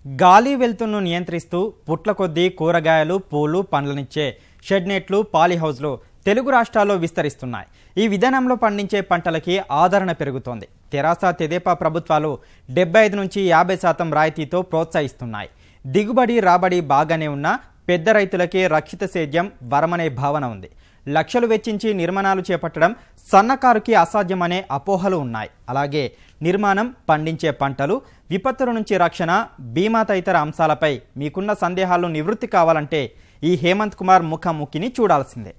గాలి వెలుతురును నియంత్రిస్తూ పుట్ల కొద్దీ కూరగాయలు, పూలు, పండ్లనిచ్చే షెడ్ నెట్లు, పాలీహౌస్లు తెలుగు రాష్ట్రాల్లో విస్తరిస్తున్నాయి. ఈ విధానంలో పండించే పంటలకి ఆదరణ పెరుగుతోంది. తెరాస, తెదేపా ప్రభుత్వాలు 75 నుంచి 50% రాయితీతో ప్రోత్సహిస్తున్నాయి. దిగుబడి, రాబడి బాగానే ఉన్నా పెద్ద రైతులకే రక్షిత సేద్యం వరమనే భావన ఉంది. లక్షలు వెచ్చించి నిర్మాణాలు చేపట్టడం సన్నకారుకి అసాధ్యమనే అపోహలు ఉన్నాయి. అలాగే నిర్మాణం, పండించే పంటలు, విపత్తుల నుంచి రక్షణ, బీమా తదితర అంశాలపై మీకున్న సందేహాలు నివృత్తి కావాలంటే ఈ హేమంత్ కుమార్ ముఖాముఖిని చూడాల్సిందే.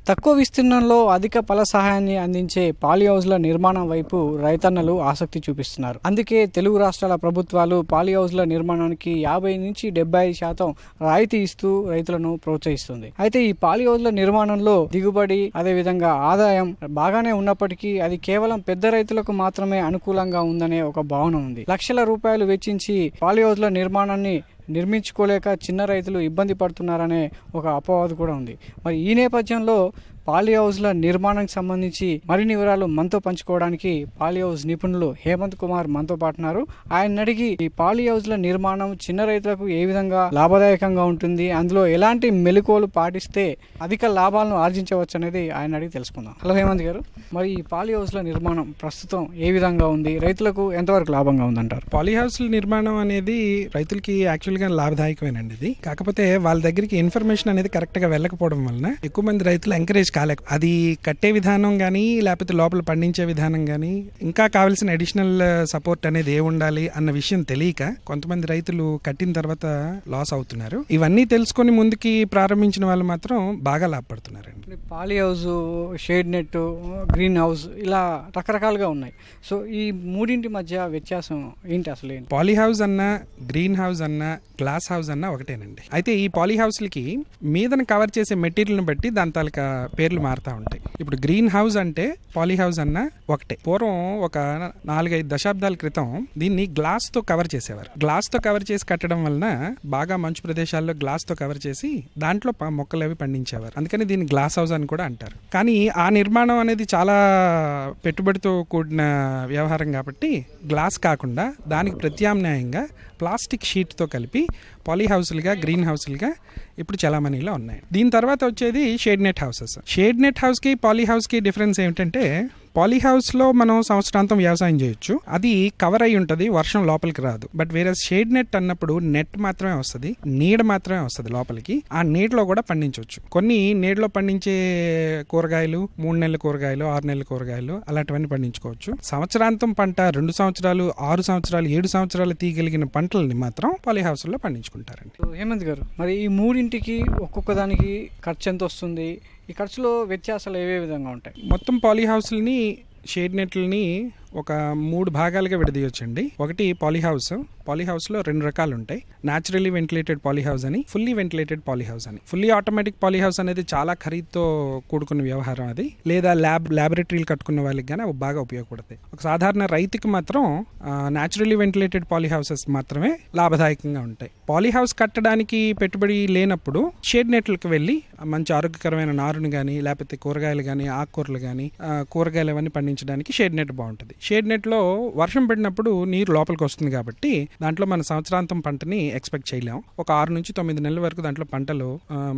తక్కువ విస్తీర్ణంలో అధిక ఫల సహాయాన్ని అందించే పాలీహౌస్ల నిర్మాణం వైపు రైతన్నలు ఆసక్తి చూపిస్తున్నారు. అందుకే తెలుగు రాష్ట్రాల ప్రభుత్వాలు పాలీహౌస్ల నిర్మాణానికి 50 నుంచి 75% రాయితీ ఇస్తూ రైతులను ప్రోత్సహిస్తుంది. అయితే ఈ పాలీహౌస్ల నిర్మాణంలో దిగుబడి, అదేవిధంగా ఆదాయం బాగానే ఉన్నప్పటికీ అది కేవలం పెద్ద రైతులకు మాత్రమే అనుకూలంగా ఉందనే ఒక భావన ఉంది. లక్షల రూపాయలు వెచ్చించి పాలీహౌస్ల నిర్మాణాన్ని నిర్మించుకోలేక చిన్న రైతులు ఇబ్బంది పడుతున్నారనే ఒక అపవాదు కూడా ఉంది. మరి ఈ నేపథ్యంలో పాలీహౌస్ల నిర్మాణానికి సంబంధించి మరిన్ని వివరాలు మనతో పంచుకోవడానికి పాలీహౌస్ నిపుణులు హేమంత్ కుమార్ మనతో పాటున్నారు. ఆయన అడిగి ఈ పాలీహౌస్ల నిర్మాణం చిన్న రైతులకు ఏ విధంగా లాభదాయకంగా ఉంటుంది, అందులో ఎలాంటి మెలకువలు పాటిస్తే అధిక లాభాలను ఆర్జించవచ్చు అనేది ఆయన అడిగి తెలుసుకుందాం. హలో హేమంత్ గారు, మరి ఈ పాలీహౌస్ల నిర్మాణం ప్రస్తుతం ఏ విధంగా ఉంది, రైతులకు ఎంతవరకు లాభంగా ఉందంటారు? పాలీహౌస్ల నిర్మాణం అనేది రైతులకి యాక్చువల్గా లాభదాయకమేనండి. ఇది కాకపోతే వాళ్ళ దగ్గరికి ఇన్ఫర్మేషన్ అనేది కరెక్ట్ గా వెళ్ళకపోవడం వలన ఎక్కువ మంది రైతులు ఎంకరేజ్ కాలేక, అది కట్టే విధానం కానీ లేకపోతే లోపల పండించే విధానం కానీ ఇంకా కావాల్సిన అడిషనల్ సపోర్ట్ అనేది ఏ ఉండాలి అన్న విషయం తెలియక కొంతమంది రైతులు కట్టిన తర్వాత లాస్ అవుతున్నారు. ఇవన్నీ తెలుసుకొని ముందుకి ప్రారంభించిన వాళ్ళు మాత్రం బాగా లాభపడుతున్నారండి. Polyhouse, shade net, green house ఇలా రకరకాలుగా ఉన్నాయి. సో ఈ మూడింటి మధ్య వ్యత్యాసం ఏంటి అసలు? పాలీహౌస్ అన్నా, గ్రీన్ హౌస్ అన్నా, గ్లాస్ హౌస్ అన్నా ఒకటేనండి. అయితే ఈ పాలీహౌస్లకి మీదన కవర్ చేసే మెటీరియల్ని బట్టి దాని తాలూకా పేర్లు మారుతా ఉంటాయి. ఇప్పుడు గ్రీన్ హౌస్ అంటే పాలీహౌస్ అన్న ఒకటే. పూర్వం ఒక 4-5 దశాబ్దాల క్రితం దీన్ని గ్లాస్ తో కవర్ చేసేవారు. గ్లాస్ తో కవర్ చేసి కట్టడం వలన బాగా మంచు ప్రదేశాల్లో గ్లాస్ తో కవర్ చేసి దాంట్లో మొక్కలు అవి పండించేవారు. అందుకని దీన్ని గ్లాస్ హౌస్ అని కూడా అంటారు. కానీ ఆ నిర్మాణం అనేది చాలా పెట్టుబడితో కూడిన వ్యవహారం కాబట్టి గ్లాస్ కాకుండా దానికి ప్రత్యామ్నాయంగా ప్లాస్టిక్ షీట్ తో కలిపి పాలీహౌస్లుగా, గ్రీన్ హౌస్లుగా ఇప్పుడు చలామణిలో ఉన్నాయి. దీని తర్వాత వచ్చేది shade net houses. Shade net house కి, పాలీహౌస్ కి డిఫరెన్స్ ఏమిటంటే పాలీహౌస్ లో మనం సంవత్సరాంతం వ్యవసాయం చేయొచ్చు, అది కవర్ అయి ఉంటది, వర్షం లోపలికి రాదు. బట్ వేరే షేడ్ నెట్ అన్నప్పుడు నెట్ మాత్రమే వస్తుంది, నీడ మాత్రమే వస్తుంది లోపలికి. ఆ నీడలో కూడా పండించవచ్చు. కొన్ని నీడలో పండించే కూరగాయలు, 3 నెలల కూరగాయలు, 6 నెలల కూరగాయలు అలాంటివన్నీ పండించుకోవచ్చు. సంవత్సరాంతం పంట 2 సంవత్సరాలు, 6 సంవత్సరాలు, 7 సంవత్సరాలు తీయగలిగిన పంటలని మాత్రం పాలీహౌస్ లో పండించుకుంటారండి. హేమంత్ గారు, మరి ఈ మూడింటికి ఒక్కొక్క దానికి ఖర్చు ఎంత వస్తుంది? ఈ ఖర్చులో వ్యత్యాసాలు ఏ విధంగా ఉంటాయి? మొత్తం పాలీహౌస్లని, షేడ్ నెట్లని ఒక 3 భాగాలుగా విడదీయొచ్చండి. ఒకటి పాలీహౌస్. పాలీహౌస్ లో 2 రకాలు ఉంటాయి. న్యాచురల్లీ వెంటిలేటెడ్ పాలీహౌస్ అని, ఫుల్లీ వెంటిలేటెడ్ పాలీహౌస్ అని. ఫుల్లీ ఆటోమేటిక్ పాలీహౌస్ అనేది చాలా ఖరీదుతో కూడుకున్న వ్యవహారం అది. లేదా ల్యాబొరేటరీలు కట్టుకున్న వాళ్ళకి కానీ అవి బాగా ఉపయోగపడతాయి. ఒక సాధారణ రైతుకి మాత్రం న్యాచురల్లీ వెంటిలేటెడ్ పాలీహౌసెస్ మాత్రమే లాభదాయకంగా ఉంటాయి. పాలీహౌస్ కట్టడానికి పెట్టుబడి లేనప్పుడు షేడ్ నెట్లకు వెళ్ళి మంచి ఆరోగ్యకరమైన నారుని కానీ, లేకపోతే కూరగాయలు కానీ, ఆకుకూరలు కానీ, కూరగాయలు అవన్నీ పండించడానికి షేడ్ నెట్ బాగుంటుంది. షేడ్ నెట్ లో వర్షం పడినప్పుడు నీరు లోపలికి వస్తుంది కాబట్టి దాంట్లో మన సంవత్సరాంతం పంటని ఎక్స్పెక్ట్ చేయలేం. ఒక 6 నుంచి 9 నెలల వరకు దాంట్లో పంటలు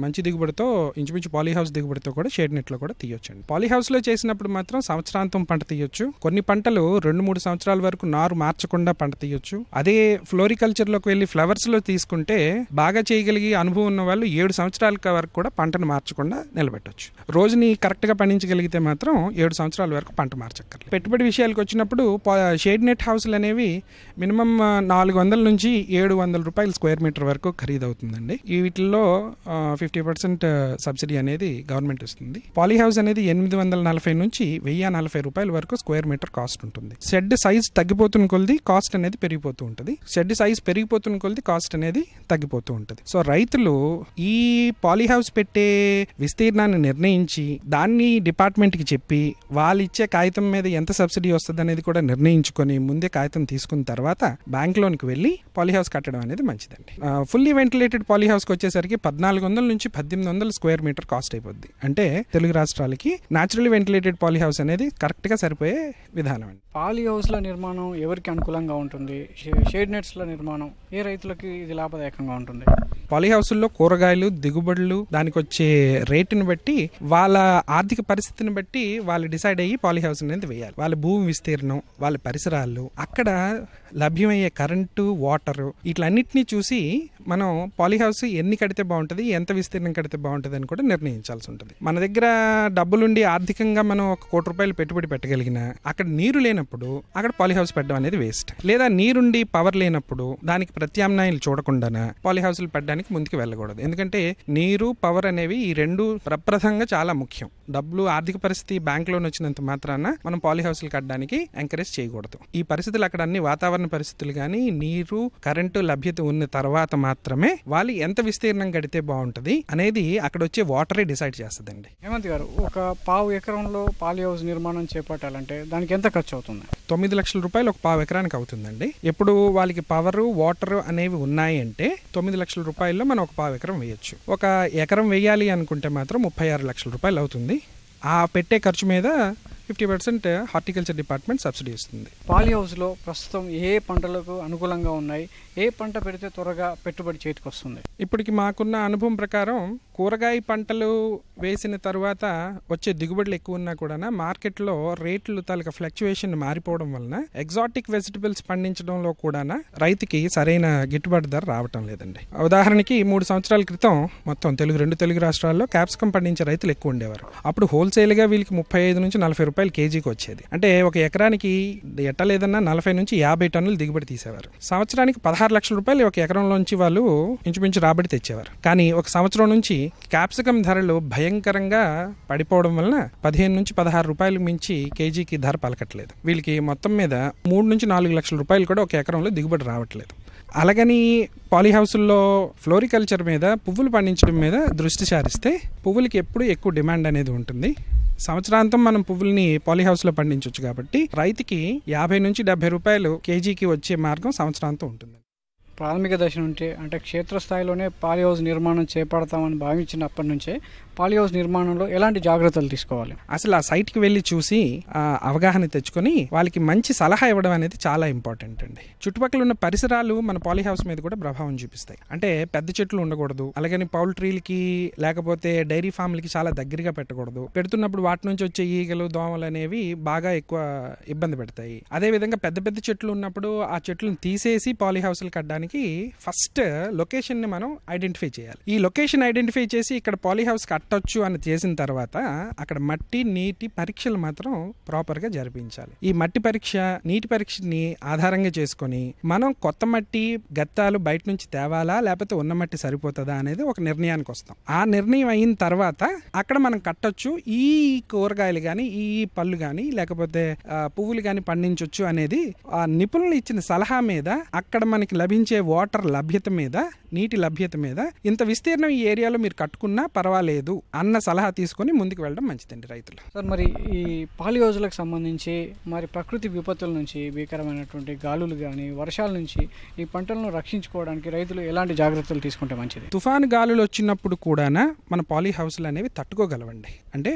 మంచి దిగుబడితో, ఇంచుమించు పాలీహౌస్ దిగుబడితో కూడా షేడ్ నెట్ లో కూడా తీయొచ్చండి. పాలీహౌస్ లో చేసినప్పుడు మాత్రం సంవత్సరాంతం పంట తీయొచ్చు. కొన్ని పంటలు 2-3 సంవత్సరాల వరకు నారు మార్చకుండా పంట తీయొచ్చు. అదే ఫ్లోరికల్చర్ లోకి వెళ్ళి ఫ్లవర్స్ లో తీసుకుంటే బాగా చేయగలిగి అనుభవం ఉన్న వాళ్ళు 7 సంవత్సరాల వరకు కూడా పంటను మార్చకుండా నిలబెట్టొచ్చు. రోజుని కరెక్ట్ గా పండించగలిగితే మాత్రం 7 సంవత్సరాల వరకు పంట మార్చక్కర్లేదు. పెట్టుబడి విషయాలకు వచ్చినప్పుడు షేడ్ నెట్ హౌస్లు అనేవి మినిమం 400 నుంచి 700 రూపాయలు స్క్వేర్ మీటర్ వరకు ఖరీదవుతుందండి. వీటిల్లో 50% సబ్సిడీ అనేది గవర్నమెంట్ ఇస్తుంది. పాలీహౌస్ అనేది 840 నుంచి 1040 రూపాయల వరకు స్క్వేర్ మీటర్ కాస్ట్ ఉంటుంది. షెడ్ సైజ్ తగ్గిపోతున్న కొలది కాస్ట్ అనేది పెరిగిపోతూ ఉంటుంది. షెడ్ సైజ్ పెరిగిపోతున్న కొలది కాస్ట్ అనేది తగ్గిపోతూ ఉంటుంది. సో రైతులు ఈ పాలీహౌస్ పెట్టే విస్తీర్ణాన్ని నిర్ణయించి దాన్ని డిపార్ట్మెంట్ కి చెప్పి వాళ్ళు ఇచ్చే కాగితం మీద ఎంత సబ్సిడీ వస్తుంది అనేది కూడా నిర్ణయించుకొని ముందే కాగితం తీసుకున్న తర్వాత బ్యాంక్ లోన్కి వెళ్ళి పాలీహౌస్ కట్టడం అనేది మంచిదండి. ఫుల్లీ వెంటిలేటెడ్ పాలీహౌస్కి వచ్చేసరికి 1400 నుంచి 1800 స్క్వేర్ మీటర్ కాస్ట్ అయిపోద్ది. అంటే తెలుగు రాష్ట్రాలకి న్యాచురల్లీ వెంటిలేటెడ్ పాలీహౌస్ అనేది కరెక్ట్ గా సరిపోయే విధానం అండి. పాలీహౌస్ల నిర్మాణం ఎవరికి అనుకూలంగా ఉంటుంది? షేడ్ నెట్స్ల నిర్మాణం ఏ రైతులకి ఇది లాభదాయకంగా ఉంటుంది? పాలీహౌస్ల్లో కూరగాయలు దిగుబడులు దానికి వచ్చే రేటుని బట్టి వాళ్ళ ఆర్థిక పరిస్థితిని బట్టి వాళ్ళు డిసైడ్ అయ్యి పాలీహౌస్ అనేది వేయాలి. వాళ్ళ భూమి విస్తీర్ణం, వాళ్ళ పరిసరాలు, అక్కడ లభ్యమయ్యే కరెంటు, వాటర్, వీటిలన్నిటినీ చూసి మనం పాలీహౌస్ ఎన్ని కడితే బాగుంటుంది, ఎంత విస్తీర్ణం కడితే బాగుంటుంది అని కూడా నిర్ణయించాల్సి ఉంటుంది. మన దగ్గర డబ్బులుండి ఆర్థికంగా మనం 1 కోటి రూపాయలు పెట్టుబడి పెట్టగలిగిన అక్కడ నీరు లేనప్పుడు అక్కడ పాలీహౌస్ పెట్టడం అనేది వేస్ట్. లేదా నీరుండి పవర్ లేనప్పుడు దానికి ప్రత్యామ్నాయాలు చూడకుండా పాలీహౌస్లు పెట్టడానికి ముందుకు వెళ్ళకూడదు. ఎందుకంటే నీరు, పవర్ అనేవి ఈ రెండు ప్రప్రథంగా చాలా ముఖ్యం. డబ్బులు, ఆర్థిక పరిస్థితి బ్యాంక్ లోన్ వచ్చినంత మాత్రాన మనం పాలీహౌస్లు కట్టడానికి ఎంకరేజ్ చేయకూడదు. ఈ పరిస్థితులు అక్కడ అన్ని వాతావరణ పరిస్థితులు కానీ నీరు, కరెంటు లభ్యత ఉన్న తర్వాత మాత్రమే వాళ్ళు ఎంత విస్తీర్ణం కడితే బాగుంటుంది అనేది అక్కడ వచ్చే వాటరే డిసైడ్ చేస్తుందండి. హేమంత్ గారు, ఒక 1/2 ఎకరంలో పాలీహౌస్ నిర్మాణం చేపట్టాలంటే దానికి ఎంత ఖర్చు అవుతుంది? 9 లక్షల రూపాయలు ఒక 1/2 ఎకరానికి అవుతుందండి. ఎప్పుడు వాళ్ళకి పవర్, వాటర్ అనేవి ఉన్నాయి అంటే 9 లక్షల రూపాయల్లో మనం ఒక 1/2 ఎకరం వేయొచ్చు. ఒక ఎకరం వేయాలి అనుకుంటే మాత్రం 36 లక్షల రూపాయలు అవుతుంది. ఆ పెట్టే ఖర్చు మీద 50% హార్టికల్చర్ డిపార్ట్మెంట్ సబ్సిడీ ఇస్తుంది. పాలీహౌస్లో ప్రస్తుతం ఏ పంటలకు అనుకూలంగా ఉన్నాయి? ఏ పంట పెడితే త్వరగా పెట్టుబడి చేతికి వస్తుంది? ఇప్పటికి మాకున్న అనుభవం ప్రకారం కూరగాయ పంటలు వేసిన తర్వాత వచ్చే దిగుబడులు ఎక్కువ ఉన్నా కూడా మార్కెట్లో రేట్లు తాలూకా ఫ్లక్చువేషన్ మారిపోవడం వలన ఎగ్జాటిక్ వెజిటబుల్స్ పండించడంలో కూడా రైతుకి సరైన గిట్టుబాటు ధర రావటం లేదండి. ఉదాహరణకి 3 సంవత్సరాల క్రితం మొత్తం రెండు తెలుగు రాష్ట్రాల్లో క్యాప్సికం పండించే రైతులు ఎక్కువ ఉండేవారు. అప్పుడు హోల్సేల్ గా వీళ్ళకి 35 నుంచి 40 రూపాయలు కేజీకి వచ్చేది. అంటే ఒక ఎకరానికి ఎట్టలేదన్నా 40 నుంచి 50 టన్నులు దిగుబడి తీసేవారు. సంవత్సరానికి 16 లక్షల రూపాయలు ఒక ఎకరంలోంచి వాళ్ళు ఇంచుమించు రాబడి తెచ్చేవారు. కానీ ఒక సంవత్సరం నుంచి క్యాప్సికం ధరలు భయంకరంగా పడిపోవడం వలన 15 నుంచి 16 రూపాయలు మించి కేజీకి ధర పలకట్లేదు. వీళ్ళకి మొత్తం మీద 3 నుంచి 4 లక్షల రూపాయలు కూడా ఒక ఎకరంలో దిగుబడి రావట్లేదు. అలాగని పాలీహౌస్ల్లో ఫ్లోరికల్చర్ మీద, పువ్వులు పండించడం మీద దృష్టి సారిస్తే పువ్వులకి ఎప్పుడు ఎక్కువ డిమాండ్ అనేది ఉంటుంది. సంవత్సరాంతం మనం పువ్వుల్ని పాలీహౌస్లో పండించవచ్చు కాబట్టి రైతుకి 50 నుంచి 70 రూపాయలు కేజీకి వచ్చే మార్గం సంవత్సరాంతం ఉంటుంది. ప్రాథమిక దశ నుండి అంటే క్షేత్రస్థాయిలోనే పాలీహౌస్ నిర్మాణం చేపడతామని భావించినప్పటి నుంచే పాలీహౌస్ నిర్మాణంలో ఎలాంటి జాగ్రత్తలు తీసుకోవాలి? అసలు ఆ సైట్కి వెళ్ళి చూసి అవగాహన తెచ్చుకొని వాళ్ళకి మంచి సలహా ఇవ్వడం అనేది చాలా ఇంపార్టెంట్ అండి. చుట్టుపక్కల ఉన్న పరిసరాలు మన పాలీహౌస్ మీద కూడా ప్రభావం చూపిస్తాయి. అంటే పెద్ద చెట్లు ఉండకూడదు, అలాగని పౌల్ట్రీలకి లేకపోతే డైరీ ఫామ్లకి చాలా దగ్గరగా పెట్టకూడదు. పెడుతున్నప్పుడు వాటి నుంచి వచ్చే ఈగలు, దోమలు అనేవి బాగా ఎక్కువ ఇబ్బంది పెడతాయి. అదే విధంగా పెద్ద పెద్ద చెట్లు ఉన్నప్పుడు ఆ చెట్లను తీసేసి పాలీహౌస్లు కట్టడానికి ఫస్ట్ లొకేషన్ ని మనం ఐడెంటిఫై చేయాలి. ఈ లొకేషన్ ఐడెంటిఫై చేసి ఇక్కడ పాలీహౌస్ కట్టొచ్చు అని చేసిన తర్వాత అక్కడ మట్టి, నీటి పరీక్షలు మాత్రం ప్రాపర్ గా జరిపించాలి. ఈ మట్టి పరీక్ష, నీటి పరీక్షని ఆధారంగా చేసుకొని మనం కొత్త మట్టి, గత్తాలు బయట నుంచి తేవాలా లేకపోతే ఉన్న మట్టి సరిపోతుందా అనేది ఒక నిర్ణయానికి వస్తాం. ఆ నిర్ణయం అయిన తర్వాత అక్కడ మనం కట్టొచ్చు, ఈ కూరగాయలు కానీ, ఈ పళ్ళు కానీ, లేకపోతే పువ్వులు కానీ పండించవచ్చు అనేది ఆ నిపుణులు ఇచ్చిన సలహా మీద, అక్కడ మనకి లభించే వాటర్ లభ్యత మీద, నీటి లభ్యత మీద, ఇంత విస్తీర్ణం ఈ ఏరియాలో మీరు కట్టుకున్నా పర్వాలేదు అన్న సలహా తీసుకొని ముందుకు వెళ్ళడం మంచిదండి రైతులు. సార్, మరి ఈ పాలీహౌస్లకు సంబంధించి మరి ప్రకృతి విపత్తుల నుంచి, భీకరమైనటువంటి గాలులు కానీ, వర్షాల నుంచి ఈ పంటలను రక్షించుకోవడానికి రైతులు ఎలాంటి జాగ్రత్తలు తీసుకుంటే మంచిది? తుఫాను గాలులు వచ్చినప్పుడు కూడా మన పాలీహౌస్లు అనేవి తట్టుకోగలవండి. అంటే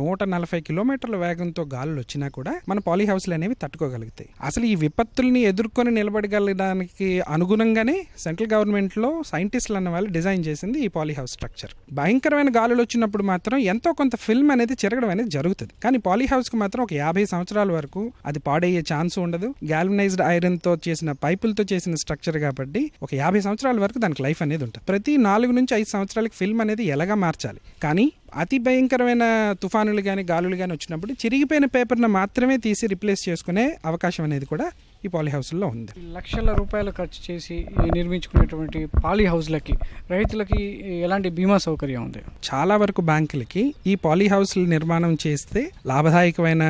140 కిలోమీటర్ల వేగంతో గాలులు వచ్చినా కూడా మన పాలీహౌస్లు అనేవి తట్టుకోగలుగుతాయి. అసలు ఈ విపత్తుల్ని ఎదుర్కొని నిలబడగలడానికి అనుగుణంగానే సెంట్రల్ గవర్నమెంట్ లో సైంటిస్టులు అన్న వాళ్ళు డిజైన్ చేసింది ఈ పాలీహౌస్ స్ట్రక్చర్. భయంకరమైన గాలులు వచ్చినప్పుడు మాత్రం ఎంతో కొంత ఫిల్మ్ అనేది చెరగడం అనేది జరుగుతుంది. కానీ పాలీహౌస్ కు మాత్రం ఒక 50 సంవత్సరాల వరకు అది పాడయ్యే ఛాన్స్ ఉండదు. గాల్వనైజ్డ్ ఐరన్ తో చేసిన, పైపులతో చేసిన స్ట్రక్చర్ కాబట్టి ఒక 50 సంవత్సరాల వరకు దానికి లైఫ్ అనేది ఉంటుంది. ప్రతి 4 నుంచి 5 సంవత్సరాలకి ఫిల్మ్ అనేది ఎలాగా మార్చాలి. కానీ అతి భయంకరమైన తుఫానులు కానీ, గాలులు కానీ వచ్చినప్పుడు చిరిగిపోయిన పేపర్ను మాత్రమే తీసి రిప్లేస్ చేసుకునే అవకాశం అనేది కూడా ఈ పాలీహౌస్లో ఉంది. లక్షల రూపాయలు ఖర్చు చేసి నిర్మించుకునేటువంటి పాలీహౌస్లకి రైతులకి ఎలాంటి బీమా సౌకర్యం ఉంది? చాలా వరకు బ్యాంకులకి ఈ పాలీహౌస్ల నిర్మాణం చేస్తే లాభదాయకమైన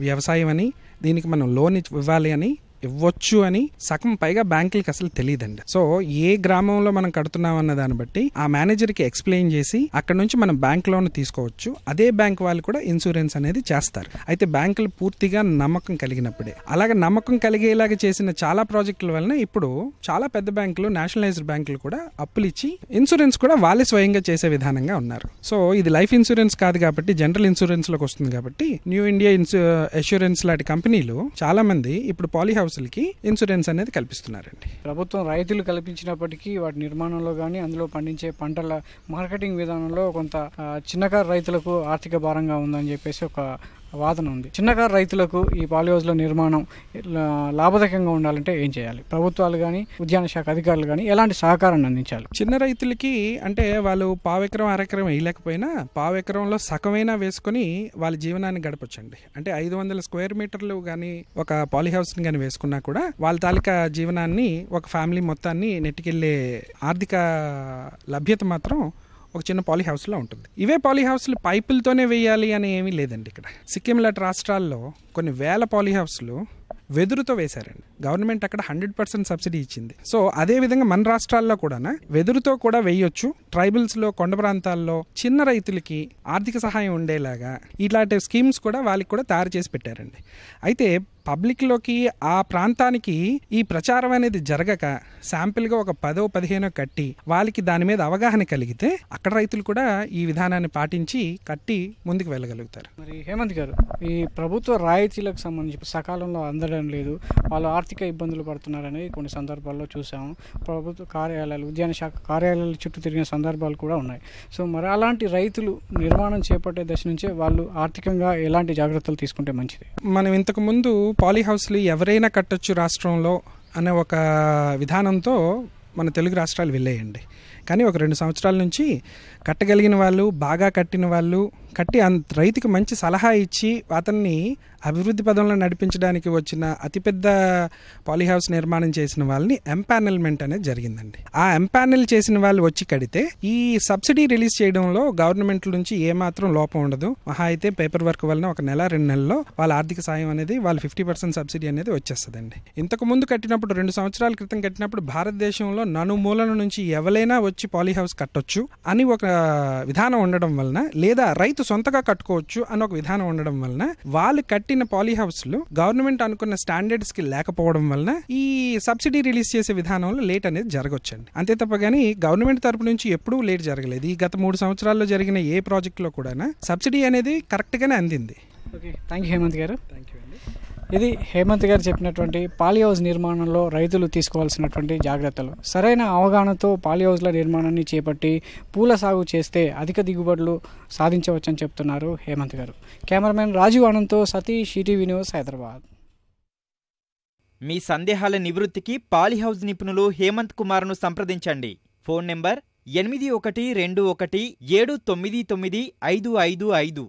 వ్యవసాయం అని, దీనికి మనం లోన్ ఇవ్వాలి అని ఇవ్వచ్చు అని సగం పైగా బ్యాంకులకి అసలు తెలియదండి. సో ఏ గ్రామంలో మనం కడుతున్నాం అన్న దాన్ని బట్టి ఆ మేనేజర్కి ఎక్స్ప్లెయిన్ చేసి అక్కడ నుంచి మనం బ్యాంక్ లోన్ తీసుకోవచ్చు. అదే బ్యాంక్ వాళ్ళు కూడా ఇన్సూరెన్స్ అనేది చేస్తారు. అయితే బ్యాంకులు పూర్తిగా నమ్మకం కలిగినప్పుడే. అలాగే నమ్మకం కలిగేలాగా చేసిన చాలా ప్రాజెక్టుల వలన ఇప్పుడు చాలా పెద్ద బ్యాంకులు, నేషనలైజ్డ్ బ్యాంకులు కూడా అప్పులు ఇచ్చి ఇన్సూరెన్స్ కూడా వాళ్ళే స్వయంగా చేసే విధానంగా ఉన్నారు. సో ఇది లైఫ్ ఇన్సూరెన్స్ కాదు కాబట్టి జనరల్ ఇన్సూరెన్స్ లోకి వస్తుంది కాబట్టి న్యూ ఇండియా అష్యూరెన్స్ లాంటి కంపెనీలు చాలా మంది ఇప్పుడు పాలీ హౌస్లకి ఇన్సూరెన్స్ అనేది కల్పిస్తున్నారండి. ప్రభుత్వం రైతులు కల్పించినప్పటికీ వాటి నిర్మాణంలో కానీ అందులో పండించే పంటల మార్కెటింగ్ విధానంలో కొంత చిన్నకారు రైతులకు ఆర్థిక భారంగా ఉందని చెప్పేసి ఒక వాదన ఉంది. చిన్నకారు రైతులకు ఈ పాలీ హౌస్ల నిర్మాణం లాభదాయకంగా ఉండాలంటే ఏం చేయాలి? ప్రభుత్వాలు కానీ ఉద్యాన శాఖ అధికారులు కానీ ఎలాంటి సహకారాన్ని అందించాలి? చిన్న రైతులకి అంటే వాళ్ళు పావెకరం అరెకరం వేయలేకపోయినా పావెకరంలో సగమైనా వేసుకుని వాళ్ళ జీవనాన్ని గడపొచ్చండి. అంటే 500 స్క్వేర్ మీటర్లు కానీ ఒక పాలీ హౌస్ కానీ వేసుకున్నా కూడా వాళ్ళ తాలూకా జీవనాన్ని, ఒక ఫ్యామిలీ మొత్తాన్ని నెట్టుకెళ్లే ఆర్థిక లభ్యత మాత్రం ఒక చిన్న పాలీ హౌస్లో ఉంటుంది. ఇవే పాలీ హౌస్లు పైపులతోనే వేయాలి అని ఏమీ లేదండి. ఇక్కడ సిక్కిం లాంటి రాష్ట్రాల్లో కొన్ని వేల పాలీ హౌస్లు వెదురుతో వేశారండి. గవర్నమెంట్ అక్కడ 100% సబ్సిడీ ఇచ్చింది. సో అదే విధంగా మన రాష్ట్రాల్లో కూడా వెదురుతో కూడా వేయొచ్చు. ట్రైబల్స్ లో, కొండ ప్రాంతాల్లో చిన్న రైతులకి ఆర్థిక సహాయం ఉండేలాగా ఇలాంటి స్కీమ్స్ కూడా వాళ్ళకి కూడా తయారు చేసి పెట్టారండి. అయితే పబ్లిక్లోకి ఆ ప్రాంతానికి ఈ ప్రచారం అనేది జరగక శాంపిల్గా ఒక 10-15 కట్టి వాళ్ళకి దాని మీద అవగాహన కలిగితే అక్కడ రైతులు కూడా ఈ విధానాన్ని పాటించి కట్టి ముందుకు వెళ్ళగలుగుతారు. మరి హేమంత్ గారు, ఈ ప్రభుత్వ రాయితీలకు సంబంధించి సకాలంలో అందడం లేదు, వాళ్ళు ఆర్థిక ఇబ్బందులు పడుతున్నారనేది కొన్ని సందర్భాల్లో చూసాము. ప్రభుత్వ కార్యాలయాలు, ఉద్యాన శాఖ కార్యాలయాల చుట్టూ తిరిగిన సందర్భాలు కూడా ఉన్నాయి. సో మరి అలాంటి రైతులు నిర్మాణం చేపట్టే దశ నుంచే వాళ్ళు ఆర్థికంగా ఎలాంటి జాగ్రత్తలు తీసుకుంటే మంచిది? మనం ఇంతకు ముందు పాలీ హౌస్లు ఎవరైనా కట్టొచ్చు రాష్ట్రంలో అనే ఒక విధానంతో మన తెలుగు రాష్ట్రాలు వెళ్ళేయండి. కానీ ఒక 2 సంవత్సరాల నుంచి కట్టగలిగిన వాళ్ళు, బాగా కట్టిన వాళ్ళు, కట్టి రైతుకి మంచి సలహా ఇచ్చి అతన్ని అభివృద్ధి పదంలో నడిపించడానికి వచ్చిన అతిపెద్ద పాలీ హౌస్ నిర్మాణం చేసిన వాళ్ళని ఎంపానల్మెంట్ అనేది జరిగిందండి. ఆ ఎంపానల్ చేసిన వాళ్ళు వచ్చి కడితే ఈ సబ్సిడీ రిలీజ్ చేయడంలో గవర్నమెంట్ నుంచి ఏమాత్రం లోపం ఉండదు. మహా అయితే పేపర్ వర్క్ వలన ఒక 1-2 నెలల్లో వాళ్ళ ఆర్థిక సాయం అనేది వాళ్ళు 50% సబ్సిడీ అనేది వచ్చేస్తుందండి. ఇంతకు ముందు కట్టినప్పుడు 2 సంవత్సరాల క్రితం కట్టినప్పుడు భారతదేశంలో నలుమూలల నుంచి ఎవరైనా వచ్చి పాలీ హౌస్ కట్టొచ్చు అని ఒక విధానం ఉండడం వలన, లేదా రైతు సొంతగా కట్టుకోవచ్చు అని ఒక విధానం ఉండడం వలన వాళ్ళు కట్టిన పాలీ హౌస్లు గవర్నమెంట్ అనుకున్న స్టాండర్డ్స్ కి లేకపోవడం వలన ఈ సబ్సిడీ రిలీజ్ చేసే విధానంలో లేట్ అనేది జరగొచ్చండి. అంతే తప్ప గానీ గవర్నమెంట్ తరపు నుంచి ఎప్పుడూ లేట్ జరగలేదు. ఈ గత 3 సంవత్సరాల్లో జరిగిన ఏ ప్రాజెక్ట్ లో కూడా సబ్సిడీ అనేది కరెక్ట్ గానే అందింది. ఓకే, థ్యాంక్ యూ హేమంత్ గారు. థ్యాంక్ యూ అండి. ఇది హేమంత్ గారు చెప్పినటువంటి పాలీ హౌస్ నిర్మాణంలో రైతులు తీసుకోవాల్సినటువంటి జాగ్రత్తలు. సరైన అవగాహనతో పాలీ హౌస్ల నిర్మాణాన్ని చేపట్టి పూల సాగు చేస్తే అధిక దిగుబడులు సాధించవచ్చని చెప్తున్నారు హేమంత్ గారు. కెమెరామెన్ రాజీవ్ ఆనంద్తో సతీష్, ఈటీవీ న్యూస్, హైదరాబాద్. మీ సందేహాల నివృత్తికి పాలీ హౌస్ నిపుణులు హేమంత్ కుమార్ను సంప్రదించండి. Phone number 8121799555.